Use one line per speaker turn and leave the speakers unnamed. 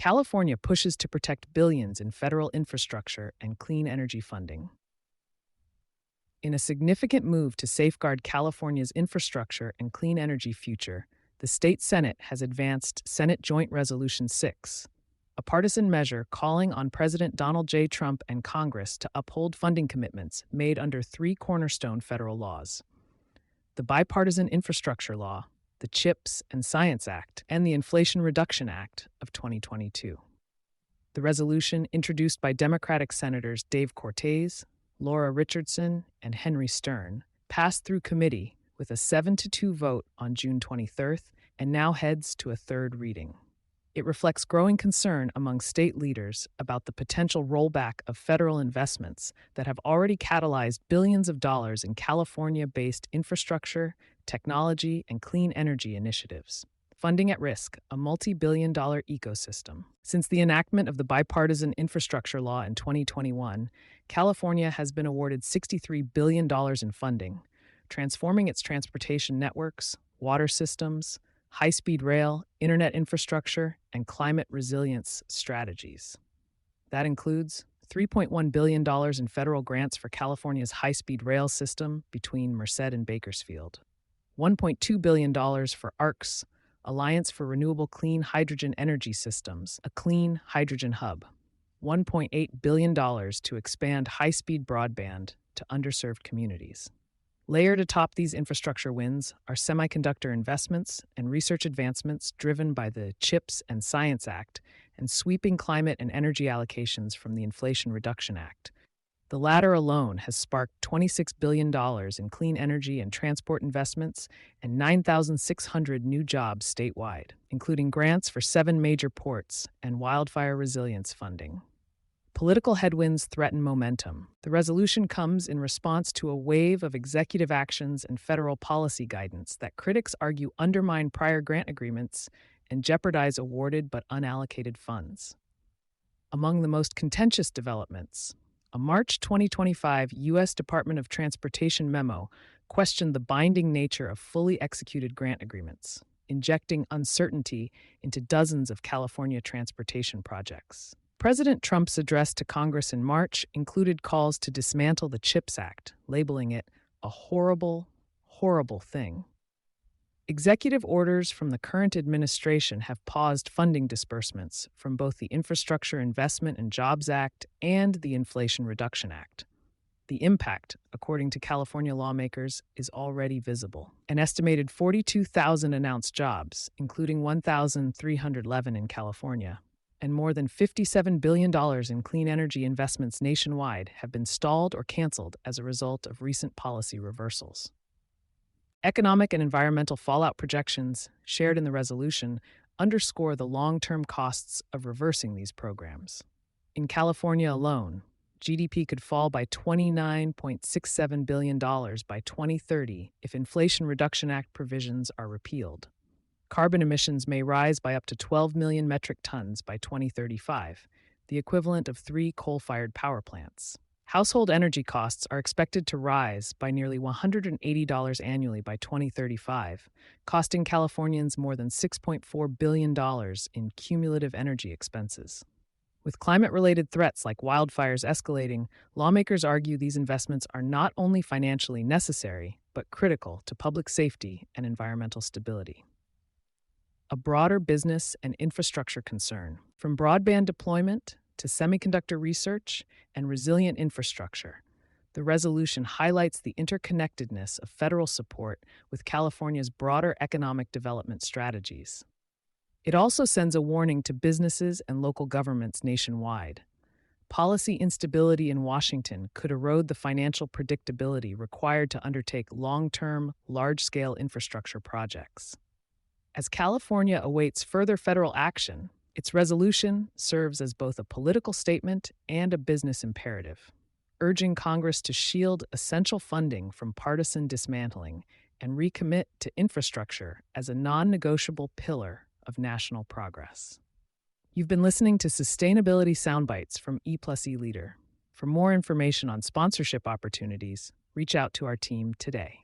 California pushes to protect billions in federal infrastructure and clean energy funding. In a significant move to safeguard California's infrastructure and clean energy future, the state Senate has advanced Senate Joint Resolution 6, a partisan measure calling on President Donald J. Trump and Congress to uphold funding commitments made under three cornerstone federal laws: the Bipartisan Infrastructure Law, the CHIPS and Science Act, and the Inflation Reduction Act of 2022. The resolution, introduced by Democratic Senators Dave Cortez, Laura Richardson, and Henry Stern, passed through committee with a 7-2 vote on June 23rd and now heads to a third reading. It reflects growing concern among state leaders about the potential rollback of federal investments that have already catalyzed billions of dollars in California-based infrastructure, technology, and clean energy initiatives. Funding at risk, a multi-billion-dollar ecosystem. Since the enactment of the Bipartisan Infrastructure Law in 2021, California has been awarded $63 billion in funding, transforming its transportation networks, water systems, high-speed rail, internet infrastructure, and climate resilience strategies. That includes $3.1 billion in federal grants for California's high-speed rail system between Merced and Bakersfield, $1.2 billion for ARCS, Alliance for Renewable Clean Hydrogen Energy Systems, a clean hydrogen hub, $1.8 billion to expand high-speed broadband to underserved communities. Layered atop these infrastructure wins are semiconductor investments and research advancements driven by the CHIPS and Science Act and sweeping climate and energy allocations from the Inflation Reduction Act. The latter alone has sparked $26 billion in clean energy and transport investments and 9,600 new jobs statewide, including grants for 7 major ports and wildfire resilience funding. Political headwinds threaten momentum. The resolution comes in response to a wave of executive actions and federal policy guidance that critics argue undermine prior grant agreements and jeopardize awarded but unallocated funds. Among the most contentious developments, a March 2025 U.S. Department of Transportation memo questioned the binding nature of fully executed grant agreements, injecting uncertainty into dozens of California transportation projects. President Trump's address to Congress in March included calls to dismantle the CHIPS Act, labeling it a horrible, horrible thing. Executive orders from the current administration have paused funding disbursements from both the Infrastructure Investment and Jobs Act and the Inflation Reduction Act. The impact, according to California lawmakers, is already visible. An estimated 42,000 announced jobs, including 1,311 in California, and more than $57 billion in clean energy investments nationwide have been stalled or canceled as a result of recent policy reversals. Economic and environmental fallout projections, shared in the resolution, underscore the long-term costs of reversing these programs. In California alone, GDP could fall by $29.67 billion by 2030 if Inflation Reduction Act provisions are repealed. Carbon emissions may rise by up to 12 million metric tons by 2035, the equivalent of 3 coal-fired power plants. Household energy costs are expected to rise by nearly $180 annually by 2035, costing Californians more than $6.4 billion in cumulative energy expenses. With climate-related threats like wildfires escalating, lawmakers argue these investments are not only financially necessary, but critical to public safety and environmental stability. A broader business and infrastructure concern, from broadband deployment to semiconductor research and resilient infrastructure. The resolution highlights the interconnectedness of federal support with California's broader economic development strategies. It also sends a warning to businesses and local governments nationwide. Policy instability in Washington could erode the financial predictability required to undertake long-term, large-scale infrastructure projects. As California awaits further federal action, its resolution serves as both a political statement and a business imperative, urging Congress to shield essential funding from partisan dismantling and recommit to infrastructure as a non-negotiable pillar of national progress. You've been listening to Sustainability Soundbites from E+E Leader. For more information on sponsorship opportunities, reach out to our team today.